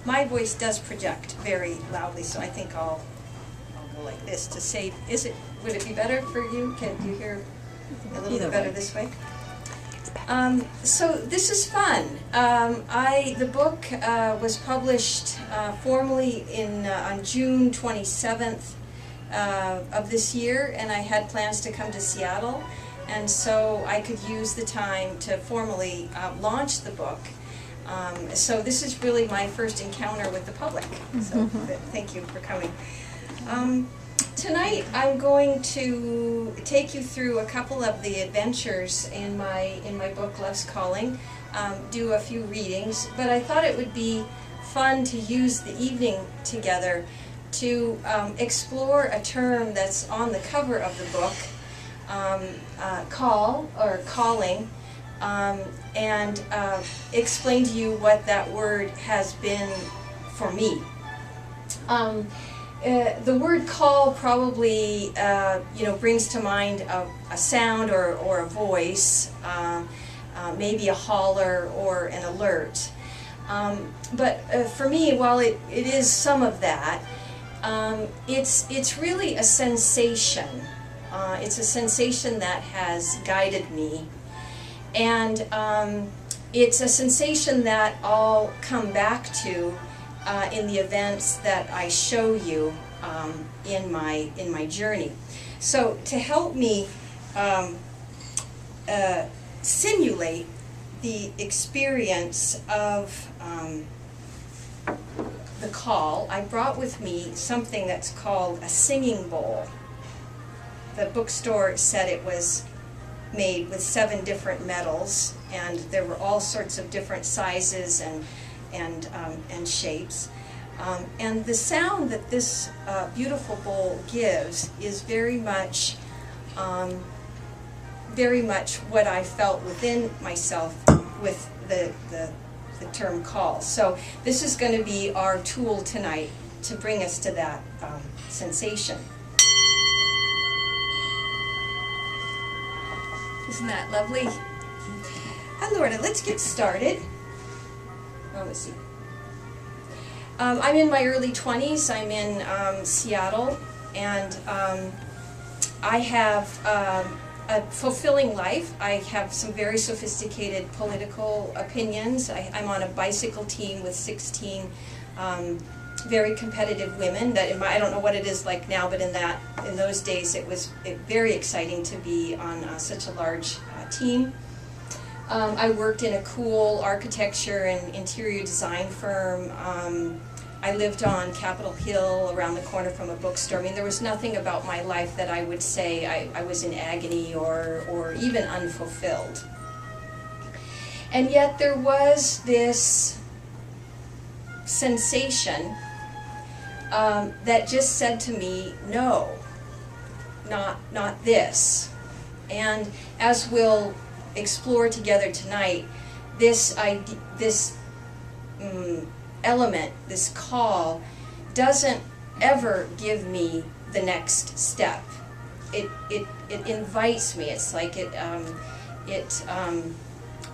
my voice does project very loudly, so I think I'll go like this to save. Would it be better for you? Can you hear a little bit better this way? So this is fun. The book was published formally on June 27th of this year, and I had plans to come to Seattle, and so I could use the time to formally launch the book. So this is really my first encounter with the public, so thank you for coming. Tonight I'm going to take you through a couple of the adventures in my book, Love's Calling, do a few readings, but I thought it would be fun to use the evening together to explore a term that's on the cover of the book, call or calling, and explain to you what that word has been for me. The word call probably brings to mind a sound or a voice, maybe a holler or an alert. But for me, while it is some of that, it's really a sensation. It's a sensation that has guided me, and it's a sensation that I'll come back to in the events that I show you in my journey. So to help me simulate the experience of the call, I brought with me something that's called a singing bowl. The bookstore said it was made with 7 different metals, and there were all sorts of different sizes and shapes. And the sound that this beautiful bowl gives is very much what I felt within myself with the term call. So this is going to be our tool tonight to bring us to that sensation. Isn't that lovely? Allora, let's get started. Let's see. I'm in my early 20s. I'm in Seattle, and I have a fulfilling life. I have some very sophisticated political opinions. I'm on a bicycle team with 16 very competitive women. I don't know what it is like now, but in those days it was very exciting to be on such a large team. I worked in a cool architecture and interior design firm. I lived on Capitol Hill around the corner from a bookstore. I mean, there was nothing about my life that I would say I was in agony or even unfulfilled. And yet there was this sensation that just said to me, no, not this. And as we'll explore together tonight, this element, this call, doesn't ever give me the next step. It invites me. It's like it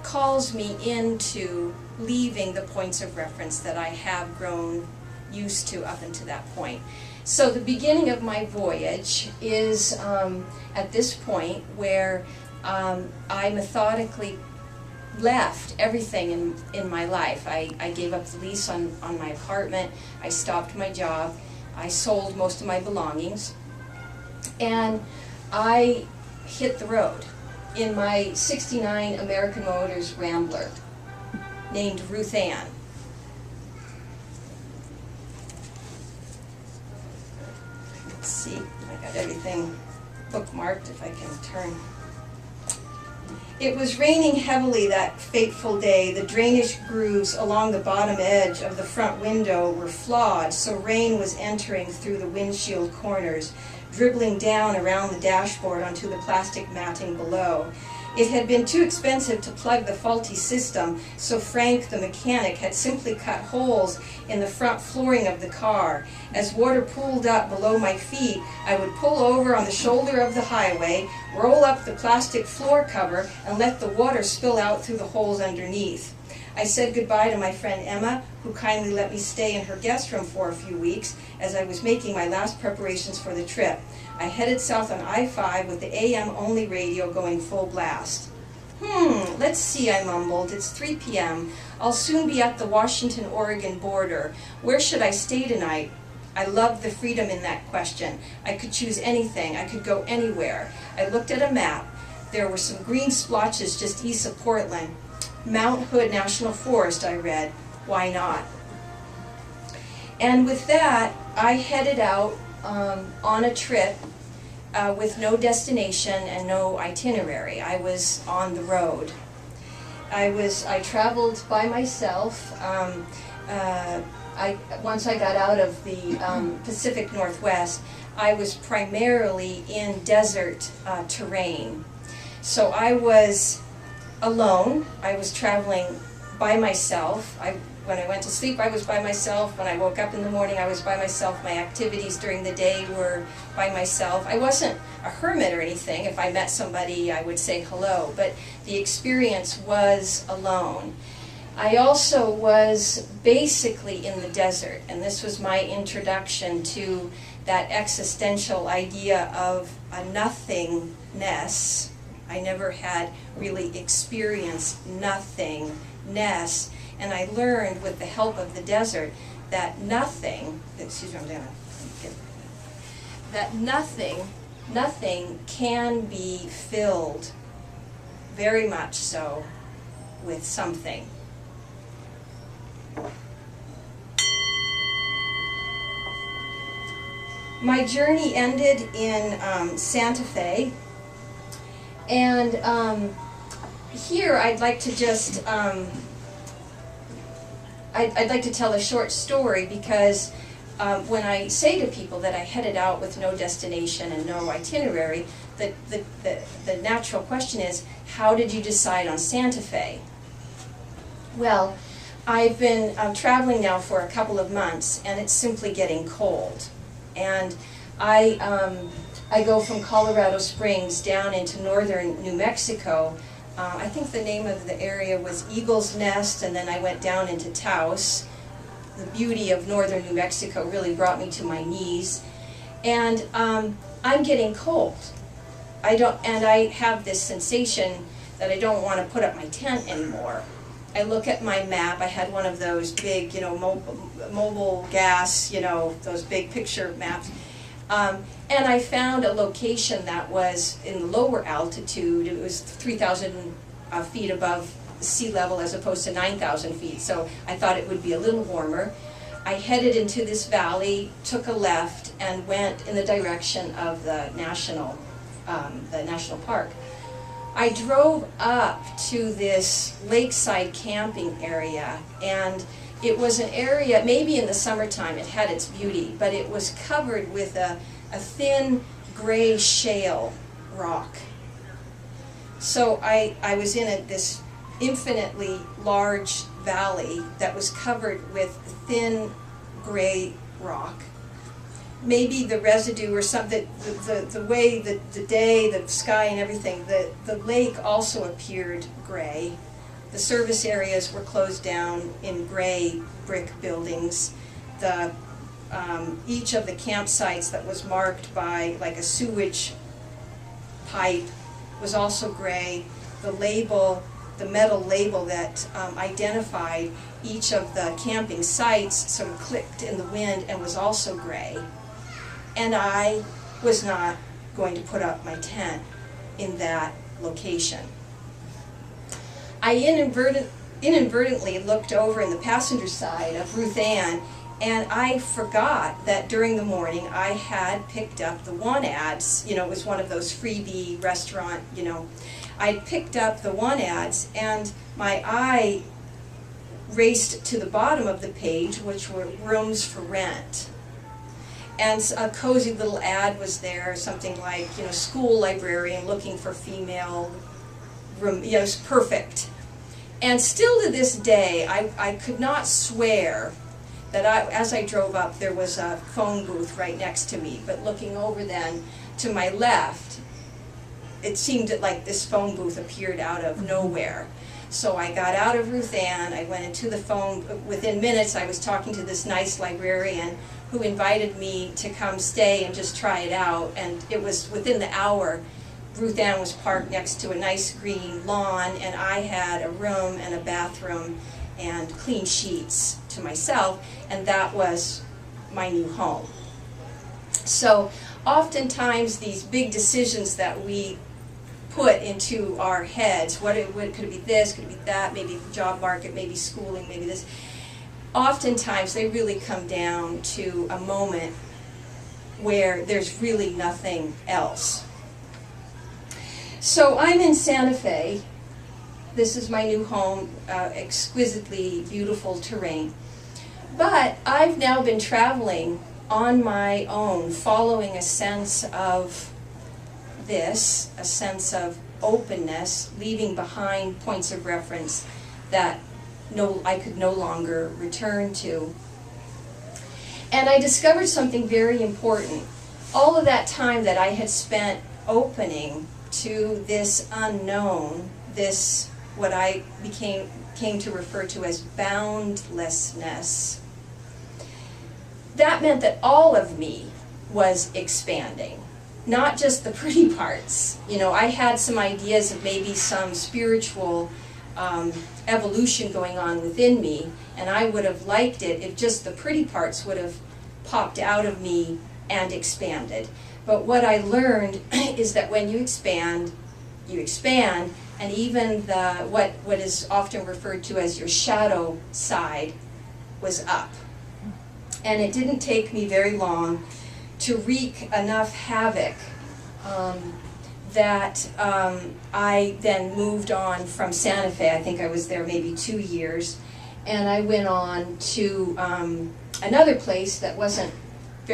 calls me into leaving the points of reference that I have grown used to up until that point. So the beginning of my voyage is at this point where I methodically left everything in my life. I gave up the lease on my apartment. I stopped my job. I sold most of my belongings. And I hit the road in my '69 American Motors Rambler named Ruth Ann. Let's see, I got everything bookmarked if I can turn. It was raining heavily that fateful day. The drainage grooves along the bottom edge of the front window were flawed, so rain was entering through the windshield corners, dribbling down around the dashboard onto the plastic matting below. It had been too expensive to plug the faulty system, so Frank, the mechanic, had simply cut holes in the front flooring of the car. As water pooled up below my feet, I would pull over on the shoulder of the highway, roll up the plastic floor cover, and let the water spill out through the holes underneath. I said goodbye to my friend Emma, who kindly let me stay in her guest room for a few weeks as I was making my last preparations for the trip. I headed south on I-5 with the AM-only radio going full blast. Let's see, I mumbled. It's 3 p.m. I'll soon be at the Washington-Oregon border. Where should I stay tonight? I loved the freedom in that question. I could choose anything. I could go anywhere. I looked at a map. There were some green splotches just east of Portland. Mount Hood National Forest, I read. Why not? And with that, I headed out on a trip with no destination and no itinerary. I was on the road. I traveled by myself. Once I got out of the Pacific Northwest, I was primarily in desert terrain. So I was alone. I was traveling by myself. When I went to sleep, I was by myself. When I woke up in the morning, I was by myself. My activities during the day were by myself. I wasn't a hermit or anything. If I met somebody, I would say hello, but the experience was alone. I also was basically in the desert, and this was my introduction to that existential idea of a nothingness. I never had really experienced nothingness, and I learned with the help of the desert that nothing, nothing can be filled, very much so, with something. My journey ended in Santa Fe, and here I'd like to just I'd like to tell a short story, because when I say to people that I headed out with no destination and no itinerary, the natural question is, how did you decide on Santa Fe? Well, I've been traveling now for a couple of months, and it's simply getting cold. And I go from Colorado Springs down into northern New Mexico. I think the name of the area was Eagle's Nest, and then I went down into Taos. The beauty of northern New Mexico really brought me to my knees. And I'm getting cold. I have this sensation that I don't want to put up my tent anymore. I look at my map. I had one of those big, mobile gas, those big picture maps. And I found a location that was in the lower altitude. It was 3,000 feet above sea level as opposed to 9,000 feet. So I thought it would be a little warmer. I headed into this valley, took a left, and went in the direction of the national park. I drove up to this lakeside camping area, and it was an area, maybe in the summertime it had its beauty, but it was covered with a thin gray shale rock. So I was in this infinitely large valley that was covered with thin gray rock. Maybe the residue or something, the way the day, the sky and everything, the lake also appeared gray. The service areas were closed down in gray brick buildings. Each of the campsites that was marked by like a sewage pipe was also gray. The metal label that identified each of the camping sites sort of clicked in the wind and was also gray. And I was not going to put up my tent in that location. I inadvertently looked over in the passenger side of Ruth Ann, and I forgot that during the morning I had picked up the want ads. It was one of those freebie restaurant, I picked up the want ads, and my eye raced to the bottom of the page, which were rooms for rent. And a cozy little ad was there, something like, school librarian looking for female room, it was perfect. And still to this day, I could not swear that as I drove up, there was a phone booth right next to me. But looking over then to my left, it seemed like this phone booth appeared out of nowhere. So I got out of Ruth Ann, I went into the phone. Within minutes I was talking to this nice librarian who invited me to come stay and just try it out, and it was within the hour. Ruth Ann was parked next to a nice green lawn, and I had a room and a bathroom and clean sheets to myself, and that was my new home. So oftentimes these big decisions that we put into our heads, could it be this, could it be that, maybe the job market, maybe schooling, maybe this, oftentimes they really come down to a moment where there's really nothing else. So I'm in Santa Fe. This is my new home, exquisitely beautiful terrain. But I've now been traveling on my own, following a sense of this, a sense of openness, leaving behind points of reference that I could no longer return to. And I discovered something very important. All of that time that I had spent opening to this unknown, this what I came to refer to as boundlessness, that meant that all of me was expanding, not just the pretty parts. You know, I had some ideas of maybe some spiritual evolution going on within me, and I would have liked it if just the pretty parts would have popped out of me and expanded. But what I learned is that when you expand, and even what is often referred to as your shadow side was up. And it didn't take me very long to wreak enough havoc that I then moved on from Santa Fe. I think I was there maybe 2 years, and I went on to another place that wasn't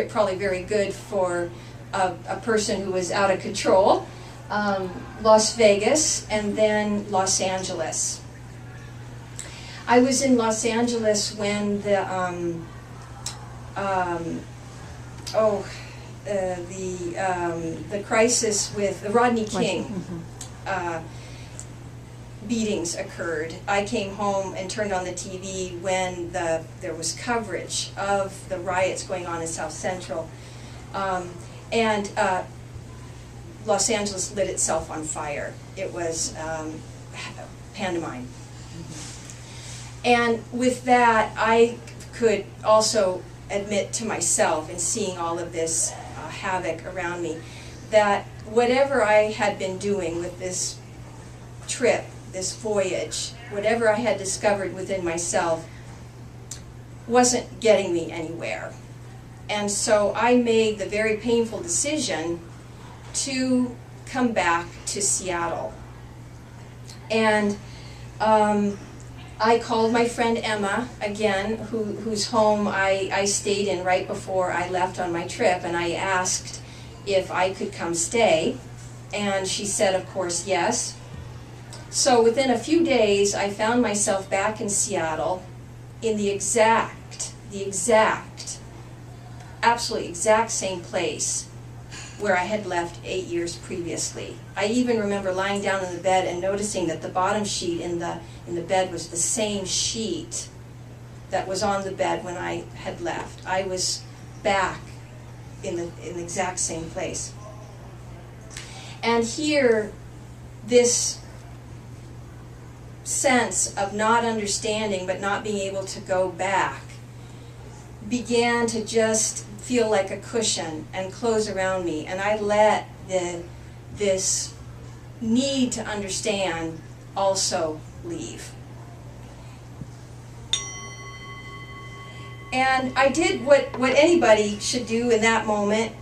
probably very good for a person who was out of control, Las Vegas, and then Los Angeles. I was in Los Angeles when the crisis with the Rodney King beatings occurred. I came home and turned on the TV when there was coverage of the riots going on in South Central. And Los Angeles lit itself on fire. It was pantomime. And with that, I could also admit to myself, in seeing all of this havoc around me, that whatever I had been doing with this trip, this voyage, whatever I had discovered within myself, wasn't getting me anywhere. And so I made the very painful decision to come back to Seattle. And I called my friend Emma again, whose home I stayed in right before I left on my trip, and I asked if I could come stay, and she said, of course, yes. So within a few days, I found myself back in Seattle in the absolutely exact same place where I had left 8 years previously. I even remember lying down in the bed and noticing that the bottom sheet in the bed was the same sheet that was on the bed when I had left. I was back in the exact same place. And here, this sense of not understanding but not being able to go back began to just feel like a cushion and close around me, and I let this need to understand also leave. And I did what anybody should do in that moment.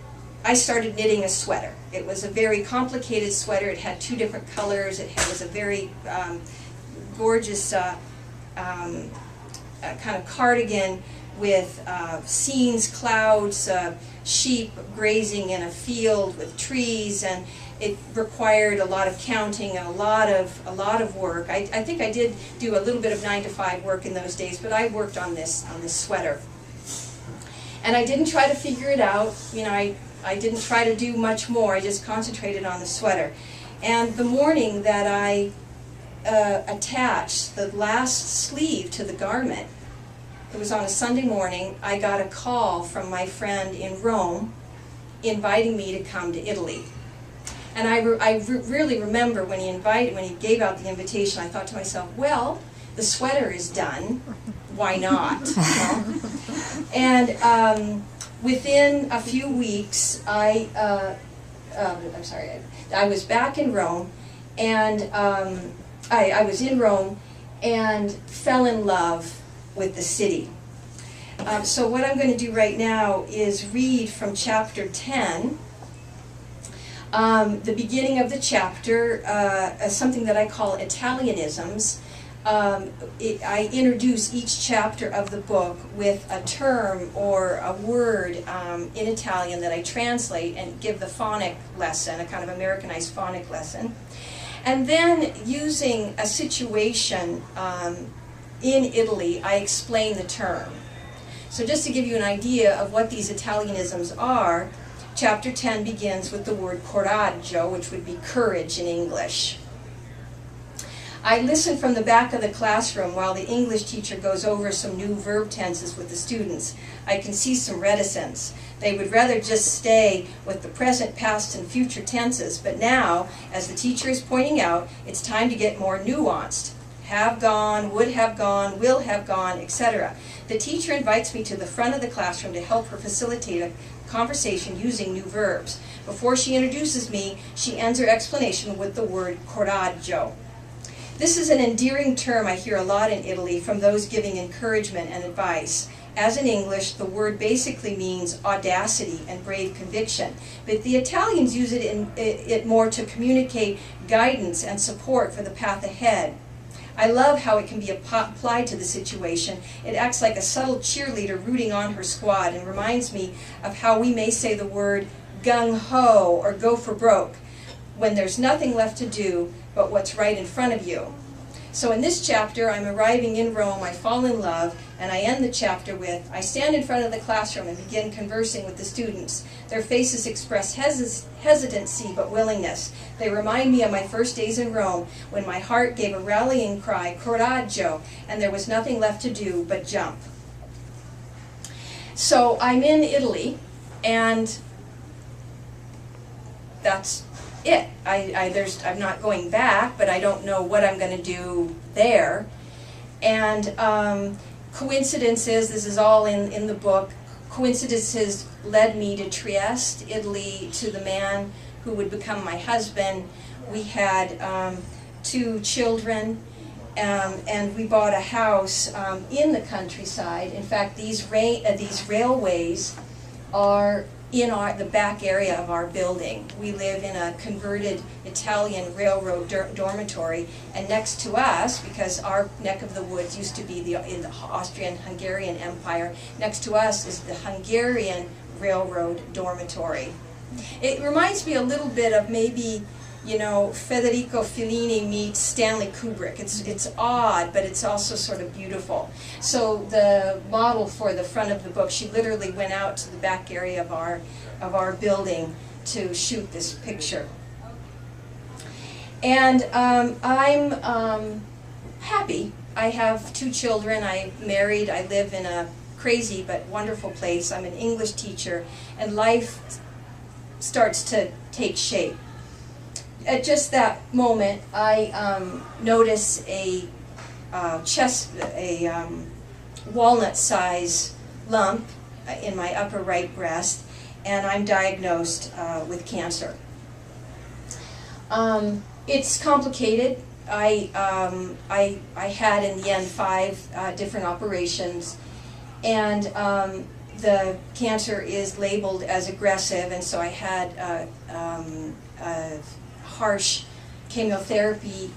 I started knitting a sweater. It was a very complicated sweater. It had 2 different colors. It was a very gorgeous kind of cardigan with scenes, clouds, sheep grazing in a field with trees, and it required a lot of counting and a lot of work. I think I did do a little bit of 9-to-5 work in those days, but I worked on this sweater, and I didn't try to figure it out. You know, I didn't try to do much more. I just concentrated on the sweater. And the morning that I attach the last sleeve to the garment. It was on a Sunday morning. I got a call from my friend in Rome inviting me to come to Italy. And I really remember when he gave out the invitation, I thought to myself, well, the sweater is done. Why not? You know? And within a few weeks, I was back in Rome, and I was in Rome and fell in love with the city. So what I'm going to do right now is read from chapter 10, the beginning of the chapter, something that I call Italianisms. I introduce each chapter of the book with a term or a word in Italian that I translate and give the phonic lesson, a kind of Americanized phonic lesson. And then using a situation in Italy, I explain the term. So just to give you an idea of what these Italianisms are, chapter 10 begins with the word coraggio, which would be courage in English. I listen from the back of the classroom while the English teacher goes over some new verb tenses with the students. I can see some reticence. They would rather just stay with the present, past, and future tenses, but now, as the teacher is pointing out, it's time to get more nuanced. Have gone, would have gone, will have gone, etc. The teacher invites me to the front of the classroom to help her facilitate a conversation using new verbs. Before she introduces me, she ends her explanation with the word coraggio. This is an endearing term I hear a lot in Italy from those giving encouragement and advice. As in English, the word basically means audacity and brave conviction, but the Italians use it more to communicate guidance and support for the path ahead. I love how it can be applied to the situation. It acts like a subtle cheerleader rooting on her squad and reminds me of how we may say the word gung-ho or go for broke when there's nothing left to do but what's right in front of you. So in this chapter, I'm arriving in Rome, I fall in love, and I end the chapter with, I stand in front of the classroom and begin conversing with the students. Their faces express hesitancy but willingness. They remind me of my first days in Rome, when my heart gave a rallying cry, coraggio, and there was nothing left to do but jump. So I'm in Italy, and that's it. I'm not going back, but I don't know what I'm going to do there. And coincidences, this is all in the book, coincidences led me to Trieste, Italy, to the man who would become my husband. We had 2 children, and we bought a house in the countryside. In fact, these railways are in the back area of our building. We live in a converted Italian railroad dormitory, and next to us, because our neck of the woods used to be in the Austrian-Hungarian Empire, next to us is the Hungarian railroad dormitory. It reminds me a little bit of maybe, you know, Federico Fellini meets Stanley Kubrick. It's odd, but it's also sort of beautiful. So the model for the front of the book, she literally went out to the back area of our building to shoot this picture. And I'm happy. I have 2 children. I'm married. I live in a crazy but wonderful place. I'm an English teacher, and life starts to take shape. At just that moment, I notice a walnut-size lump in my upper right breast, and I'm diagnosed with cancer. It's complicated. I had in the end 5 different operations, and the cancer is labeled as aggressive, and so I had harsh chemotherapy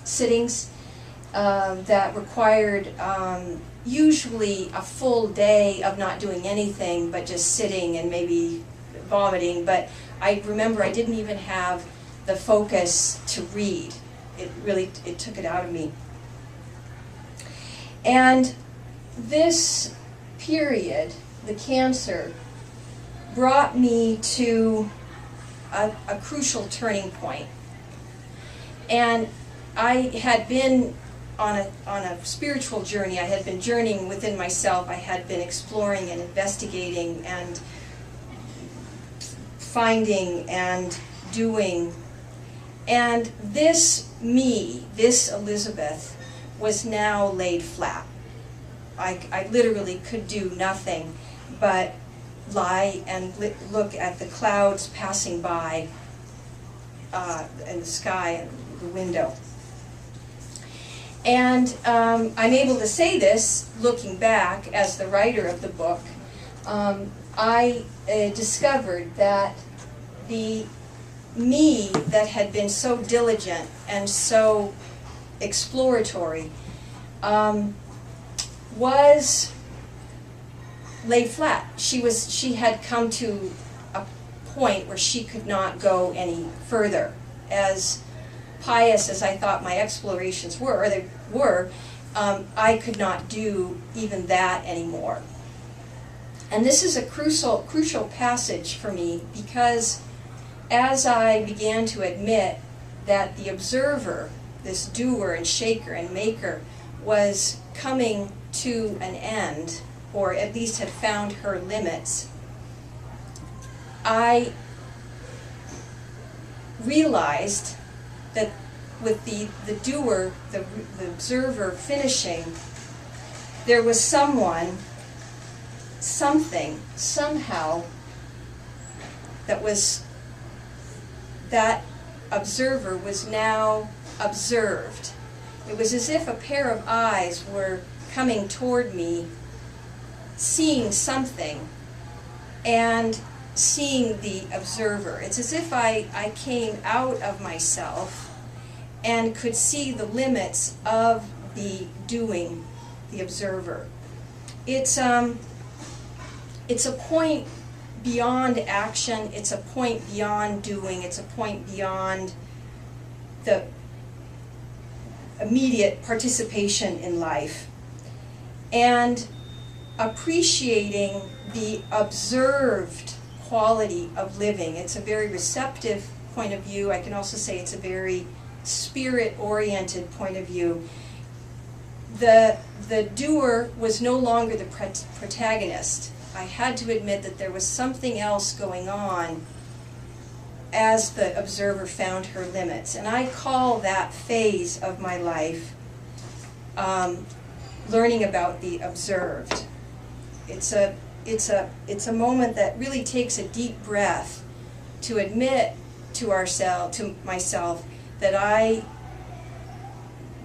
sittings that required usually a full day of not doing anything but just sitting and maybe vomiting. But I remember I didn't even have the focus to read. It took it out of me. And this period, the cancer, brought me to a crucial turning point. And I had been on a spiritual journey. I had been journeying within myself. I had been exploring and investigating and finding and doing. And this me, this Elizabeth, was now laid flat. I literally could do nothing but lie and look at the clouds passing by in the sky and the window. And I'm able to say this, looking back as the writer of the book. I discovered that the me that had been so diligent and so exploratory was laid flat. She had come to a point where she could not go any further. As pious as I thought my explorations were, I could not do even that anymore. And this is a crucial passage for me, because as I began to admit that the observer, this doer and shaker and maker, was coming to an end, or at least had found her limits, I realized that with the doer, the observer finishing, there was someone, something, somehow, that observer was now observed. It was as if a pair of eyes were coming toward me, seeing something, and seeing the observer. It's as if I came out of myself and could see the limits of the doing, the observer. It's a point beyond action, it's a point beyond doing, it's a point beyond the immediate participation in life. And appreciating the observed quality of living. It's a very receptive point of view. I can also say it's a very spirit-oriented point of view. The doer was no longer the protagonist. I had to admit that there was something else going on as the observer found her limits. And I call that phase of my life learning about the observed. It's a moment that really takes a deep breath to admit to myself that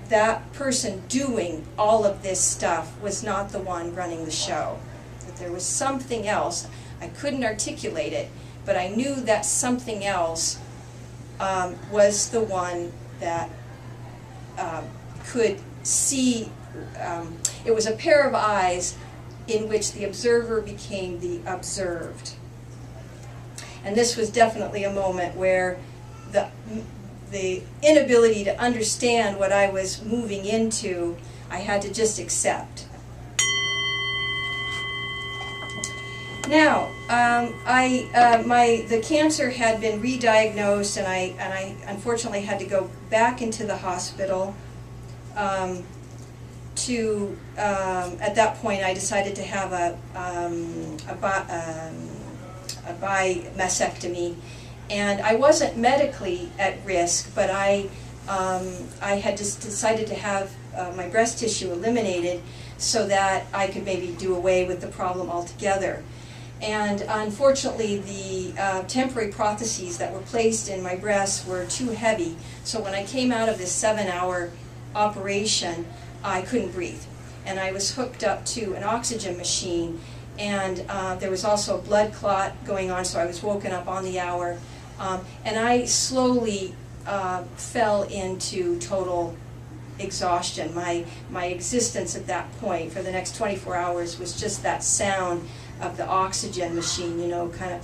that person doing all of this stuff was not the one running the show. That there was something else. I couldn't articulate it, but I knew that something else was the one that could see. It was a pair of eyes in which the observer became the observed. And this was definitely a moment where the inability to understand what I was moving into, I had to just accept. Now, the cancer had been re-diagnosed, and I unfortunately had to go back into the hospital. At that point, I decided to have a bi-mastectomy, and I wasn't medically at risk, but I had just decided to have my breast tissue eliminated so that I could maybe do away with the problem altogether. And unfortunately, the temporary prostheses that were placed in my breasts were too heavy, so when I came out of this 7-hour operation, I couldn't breathe. And I was hooked up to an oxygen machine, and there was also a blood clot going on, so I was woken up on the hour. And I slowly fell into total exhaustion. My existence at that point for the next 24 hours was just that sound of the oxygen machine, you know, kind of.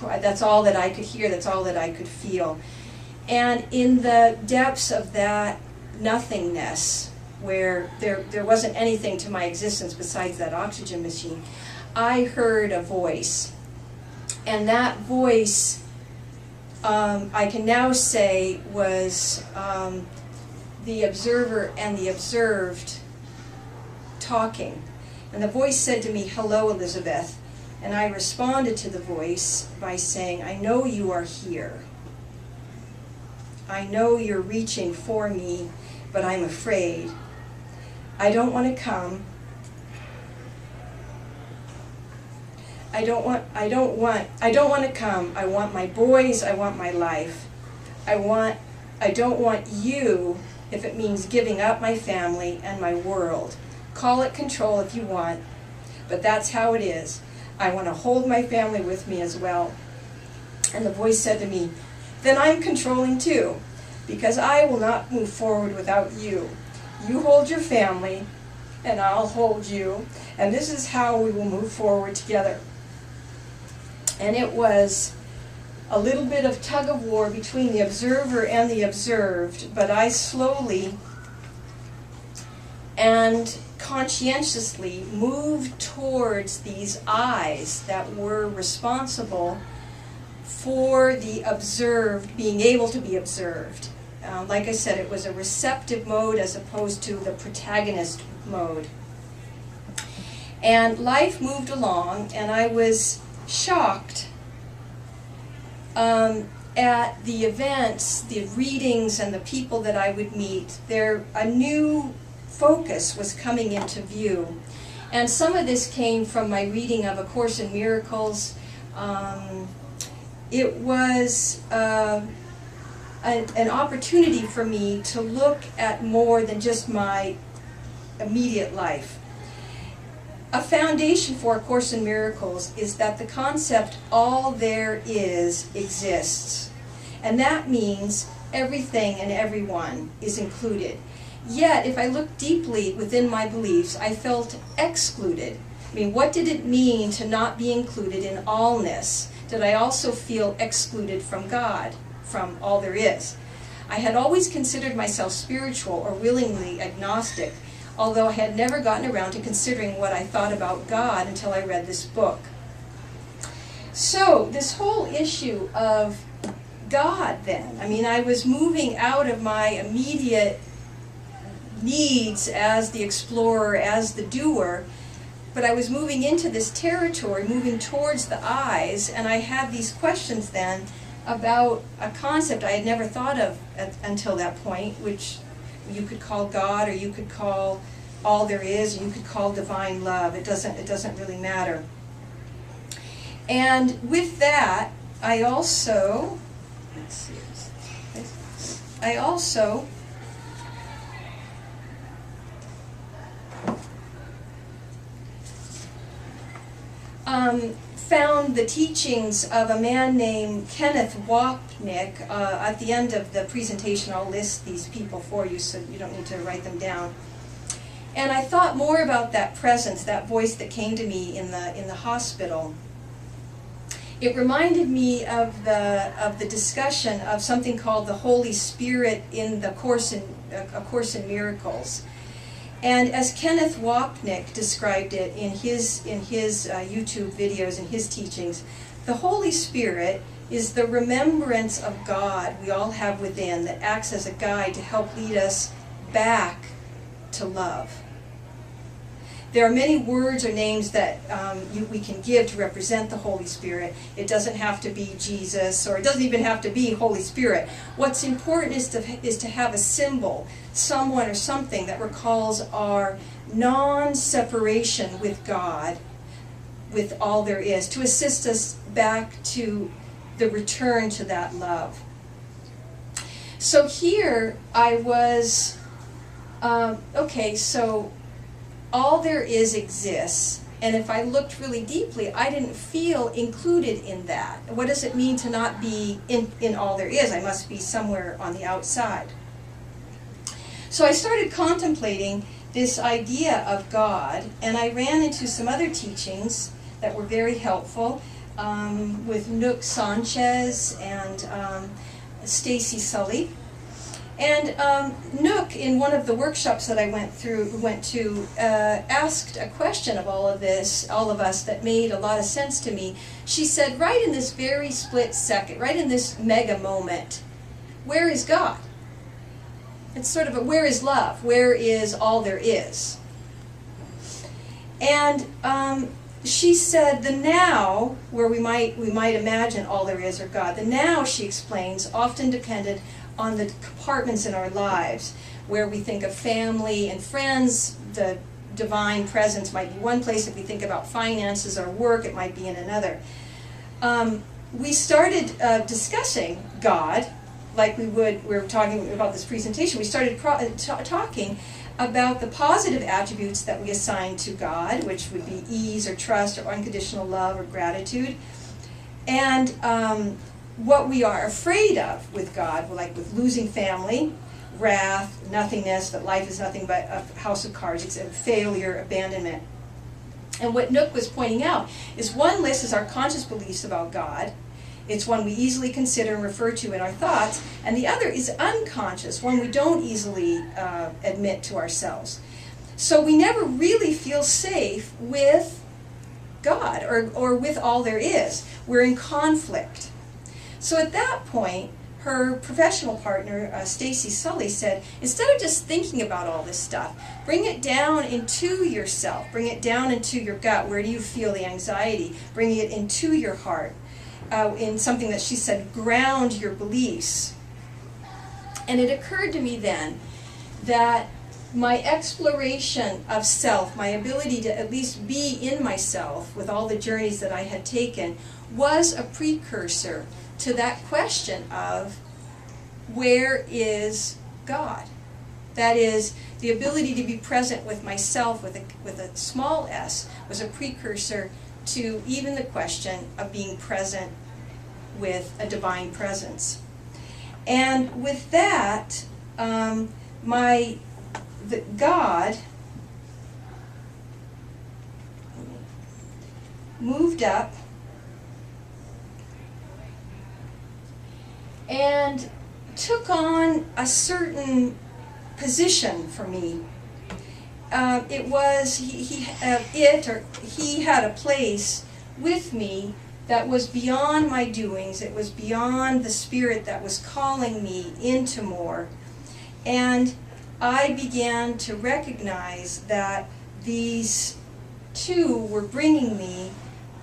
That's all that I could hear, that's all that I could feel. And in the depths of that nothingness, where there wasn't anything to my existence besides that oxygen machine, I heard a voice. And that voice I can now say was the observer and the observed talking. And the voice said to me, "Hello, Elizabeth." And I responded to the voice by saying, "I know you are here. I know you're reaching for me, but I'm afraid. I don't want to come. I don't want to come. I want my boys, I want my life. I don't want you if it means giving up my family and my world. Call it control if you want, but that's how it is. I want to hold my family with me as well." And the voice said to me, "Then I'm controlling too, because I will not move forward without you. You hold your family, and I'll hold you, and this is how we will move forward together." And it was a little bit of tug of war between the observer and the observed, but I slowly and conscientiously moved towards these eyes that were responsible for the observed being able to be observed. Like I said, it was a receptive mode as opposed to the protagonist mode. And life moved along, and I was shocked at the events, the readings, and the people that I would meet. A new focus was coming into view. And some of this came from my reading of A Course in Miracles. It was an opportunity for me to look at more than just my immediate life. A foundation for A Course in Miracles is that the concept all there is exists. And that means everything and everyone is included. Yet, if I looked deeply within my beliefs, I felt excluded. I mean, what did it mean to not be included in allness? Did I also feel excluded from God, from all there is? I had always considered myself spiritual or willingly agnostic, although I had never gotten around to considering what I thought about God until I read this book. So, this whole issue of God then, I mean, I was moving out of my immediate needs as the explorer, as the doer, but I was moving into this territory, moving towards the eyes, and I had these questions then about a concept I had never thought of until that point, which you could call God, or you could call all there is, or you could call divine love. It doesn't really matter. And with that, I also found the teachings of a man named Kenneth Wapnick. At the end of the presentation, I'll list these people for you, so you don't need to write them down. And I thought more about that presence, that voice that came to me in the hospital. It reminded me of the discussion of something called the Holy Spirit in A Course in Miracles. And as Kenneth Wapnick described it in his YouTube videos and his teachings, the Holy Spirit is the remembrance of God we all have within that acts as a guide to help lead us back to love. There are many words or names that we can give to represent the Holy Spirit. It doesn't have to be Jesus, or it doesn't even have to be Holy Spirit. What's important is to have a symbol, someone or something that recalls our non-separation with God, with all there is, to assist us back to the return to that love. So here I was, okay, so all there is exists, and if I looked really deeply, I didn't feel included in that. What does it mean to not be in all there is? I must be somewhere on the outside. So I started contemplating this idea of God, and I ran into some other teachings that were very helpful with Nook Sanchez and Stacy Sully. And Nook, in one of the workshops that I went to, asked a question of all of us, that made a lot of sense to me. She said, right in this very split second, right in this mega moment, where is God? It's sort of a, where is love? Where is all there is? And she said the now, where we might imagine all there is or God, the now, she explains, often depended on the compartments in our lives, where we think of family and friends. The divine presence might be one place. If we think about finances or work, it might be in another. We started discussing God, like we were talking about this presentation. We started talking about the positive attributes that we assign to God, which would be ease or trust or unconditional love or gratitude, and what we are afraid of with God, like with losing family, wrath, nothingness, that life is nothing but a house of cards, it's failure, abandonment. And what Nook was pointing out is one list is our conscious beliefs about God. It's one we easily consider and refer to in our thoughts, and the other is unconscious, one we don't easily admit to ourselves. So we never really feel safe with God or with all there is. We're in conflict. So at that point, her professional partner, Stacy Sully, said, instead of just thinking about all this stuff, bring it down into yourself. Bring it down into your gut. Where do you feel the anxiety? Bring it into your heart. In something that she said, ground your beliefs. And it occurred to me then that my exploration of self, my ability to at least be in myself with all the journeys that I had taken, was a precursor to that question of where is God? That is, the ability to be present with myself with a small s was a precursor to even the question of being present with a divine presence. And with that, God moved up and took on a certain position for me. He had a place with me that was beyond my doings. It was beyond the spirit that was calling me into more. And I began to recognize that these two were bringing me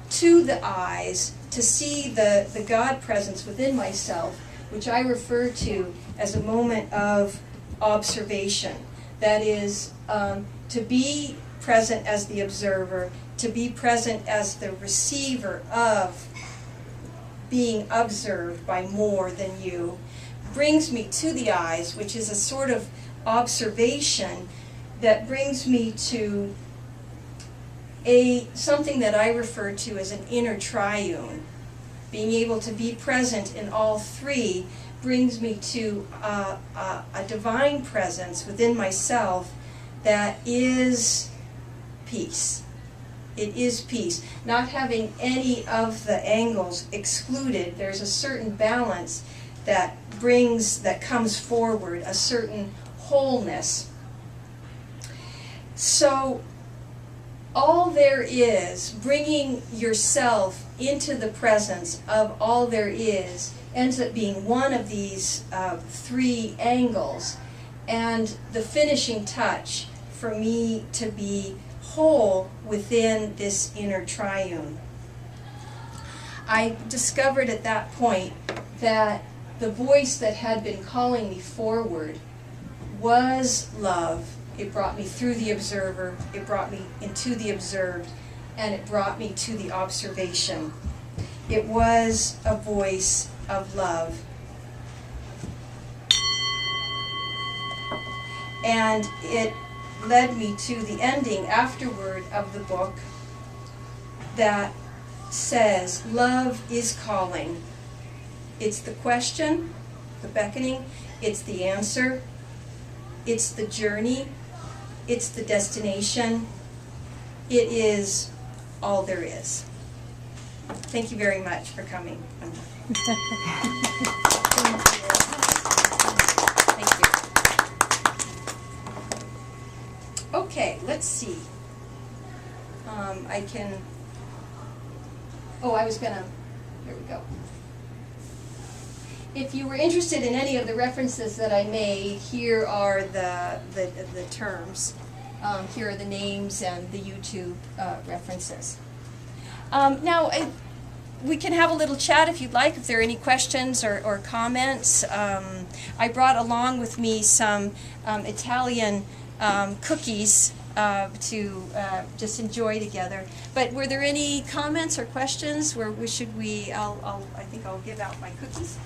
to the eyes to see the God presence within myself, which I refer to as a moment of observation. That is, to be present as the observer, to be present as the receiver of being observed by more than you, brings me to the eyes, which is a sort of observation that brings me to something that I refer to as an inner triune. Being able to be present in all three brings me to a divine presence within myself that is peace. It is peace. Not having any of the angles excluded, there's a certain balance that comes forward, a certain wholeness. So all there is, bringing yourself into the presence of all there is, ends up being one of these three angles, and the finishing touch for me to be whole within this inner triune. I discovered at that point that the voice that had been calling me forward was love. It brought me through the observer, it brought me into the observed, and it brought me to the observation. It was a voice of love. And it led me to the ending afterward of the book that says, love is calling. It's the question, the beckoning, it's the answer, it's the journey, it's the destination, it is all there is. Thank you very much for coming. Thank you. let's see. I can, oh, I was gonna, here we go. If you were interested in any of the references that I made, here are the terms. Here are the names and the YouTube references. Now, we can have a little chat if you'd like, if there are any questions or comments. I brought along with me some Italian cookies to just enjoy together. But were there any comments or questions? I think I'll give out my cookies.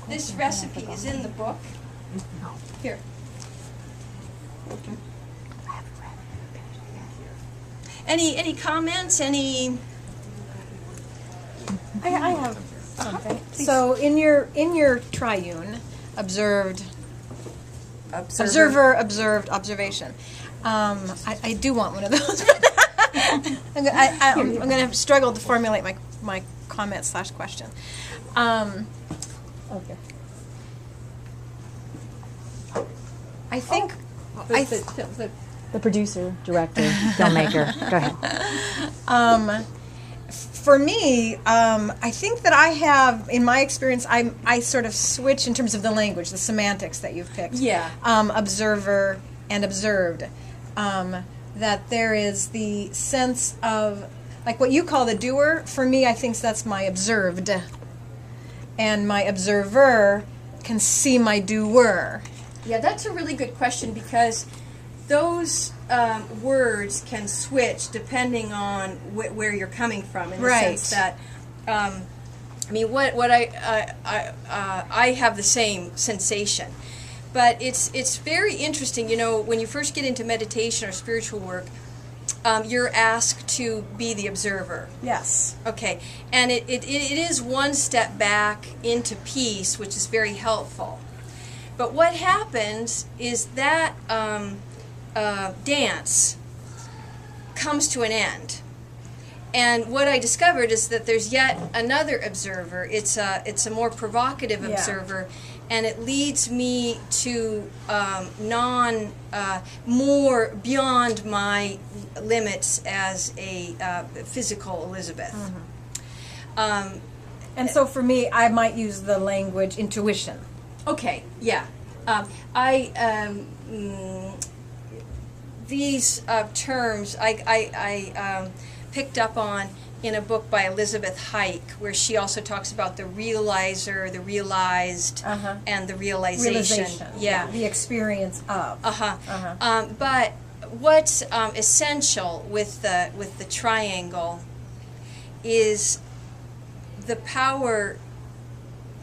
This recipe is in the book. Here. Any comments? Any? I have something. So in your triune, observation. I do want one of those. I'm going to struggle to formulate my comment / question. Okay. I think the producer, director, filmmaker. Go ahead. For me, I think that I have, in my experience, I sort of switch in terms of the language, the semantics that you've picked. Yeah. Observer and observed. That there is the sense of, like what you call the doer, for me, I think that's my observed. And my observer can see my doer. Yeah, that's a really good question, because those words can switch depending on where you're coming from. In the sense that, I mean, what I have the same sensation, but it's very interesting. You know, when you first get into meditation or spiritual work, you're asked to be the observer. Yes. Okay, and it is one step back into peace, which is very helpful. But what happens is that dance comes to an end. And what I discovered is that there's yet another observer. It's a more provocative observer, and it leads me to more beyond my limits as a physical Elizabeth. Mm-hmm. And so for me, I might use the language intuition. Okay, yeah. These terms I picked up on in a book by Elizabeth Hike, where she also talks about the realizer, the realized, and the realization. Yeah, the experience of. But what's essential with the triangle is the power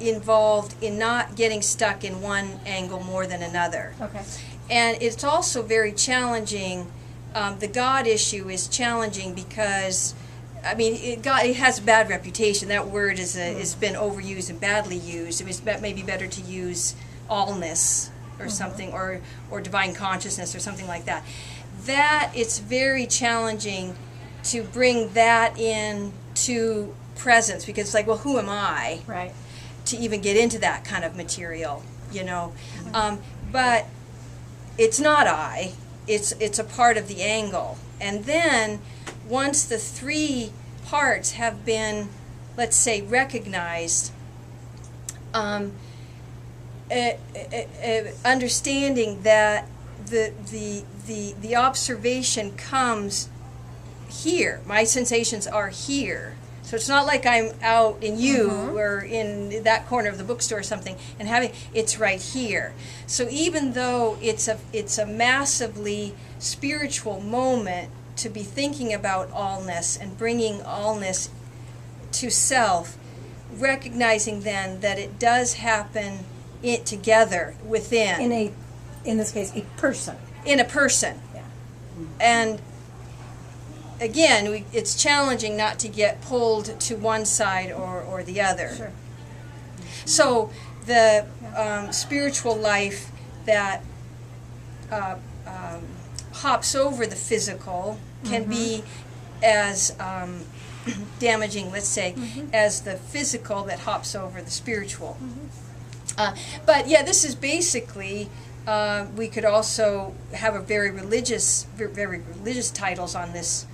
involved in not getting stuck in one angle more than another. Okay. And it's also very challenging. The God issue is challenging because, I mean, it has a bad reputation. That word has been overused and badly used. It was maybe better to use allness or something, or divine consciousness or something like that. That it's very challenging to bring that in to presence, because it's like, well, who am I? Right. To even get into that kind of material, you know. But it's not I. It's a part of the angle. And then once the three parts have been, let's say, recognized, understanding that the observation comes here. My sensations are here. So it's not like I'm out in you or in that corner of the bookstore or something and it's right here. So even though it's a massively spiritual moment to be thinking about allness and bringing allness to self, recognizing then that it does happen together within. In this case, a person. In a person. Yeah. And again, it's challenging not to get pulled to one side or the other. Sure. So the spiritual life that hops over the physical can be as damaging, let's say, as the physical that hops over the spiritual. But yeah, this is basically, we could also have a very religious titles on this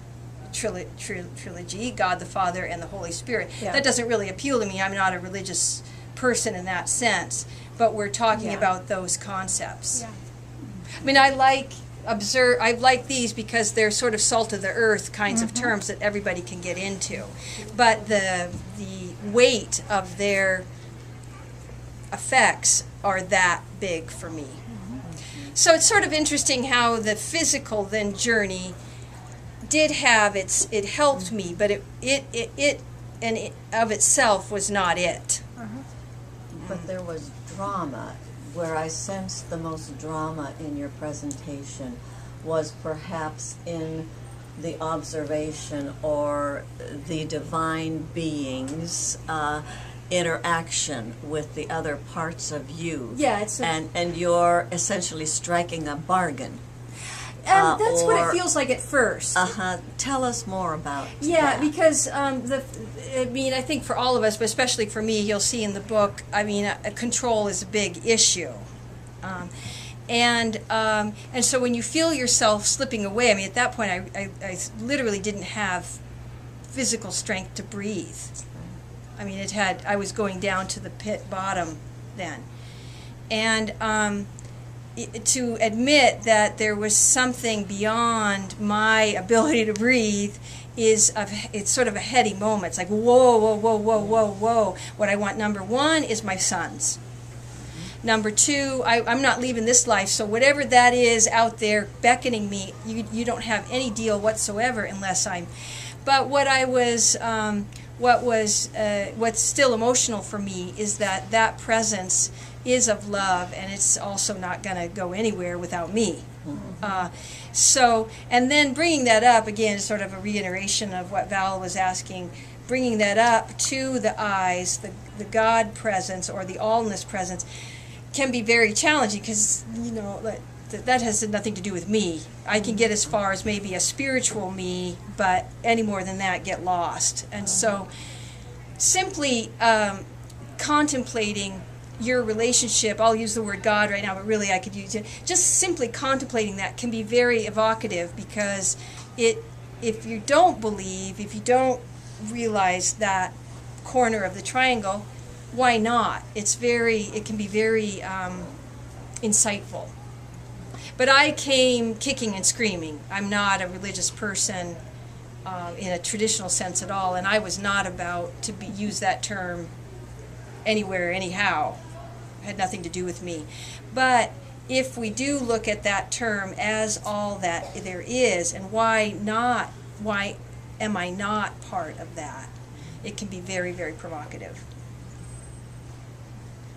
trilogy, God the Father and the Holy Spirit. Yeah. That doesn't really appeal to me. I'm not a religious person in that sense, but we're talking Yeah. about those concepts. Yeah. I mean, I like these because they're sort of salt of the earth kinds of terms that everybody can get into. But the weight of their effects are that big for me. So it's sort of interesting how the physical then journey did have it helped me, but it of itself was not it. But there was drama. Where I sensed the most drama in your presentation was perhaps in the observation or the divine being's interaction with the other parts of you. Yeah, it's and you're essentially striking a bargain. and that's what or- it feels like at first. Tell us more about Yeah, that. because I think for all of us, but especially for me, you'll see in the book. I mean, control is a big issue, and so when you feel yourself slipping away, I mean, at that point, I literally didn't have physical strength to breathe. I mean, I was going down to the pit bottom then, and to admit that there was something beyond my ability to breathe it's sort of a heady moment. It's like, whoa, whoa, whoa, whoa, whoa, whoa. What I want, number one, is my sons. Number two, I'm not leaving this life, so whatever that is out there beckoning me, you don't have any deal whatsoever unless I'm... But what's still emotional for me is that presence is of love, and it's also not going to go anywhere without me. And then bringing that up, again, is sort of a reiteration of what Val was asking, bringing that up to the eyes, the God presence or the allness presence, can be very challenging because, that has nothing to do with me. I can get as far as maybe a spiritual me, but any more than that, get lost. And so simply contemplating your relationship, I'll use the word God right now, but really I could use it, just simply contemplating that can be very evocative because if you don't believe, if you don't realize that corner of the triangle, why not? It can be very insightful. But I came kicking and screaming. I'm not a religious person in a traditional sense at all, and I was not about to use that term anywhere, anyhow. It had nothing to do with me. But if we do look at that term as all that there is, and why am I not part of that? It can be very, very provocative.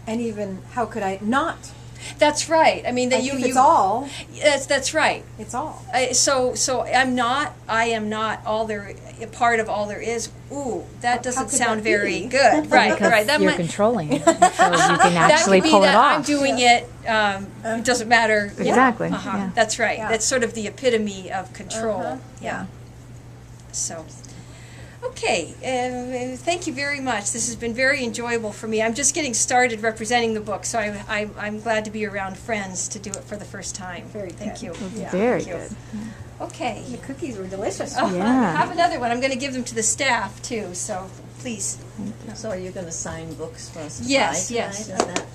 And even, how could I not? That's right. I mean, that If it's all, That's right. it's all. So I am not part of all there is. Ooh, that doesn't could sound that very be? good. Right, Because right. That you're might, controlling it, so you can that actually could be pull it that off. I'm doing it. It doesn't matter. Yeah. Exactly. Uh-huh. Yeah. That's right. Yeah. That's sort of the epitome of control. Uh-huh. Yeah. So. Okay, thank you very much. This has been very enjoyable for me. I'm just getting started representing the book, so I'm glad to be around friends to do it for the first time. Very Thank good. you. Yeah. Very Thank you. good. Okay. The cookies were delicious. Oh, Yeah. have another one. I'm going to give them to the staff, too, so please. So are you going to sign books for us to Yes, buy yes. tonight? Is that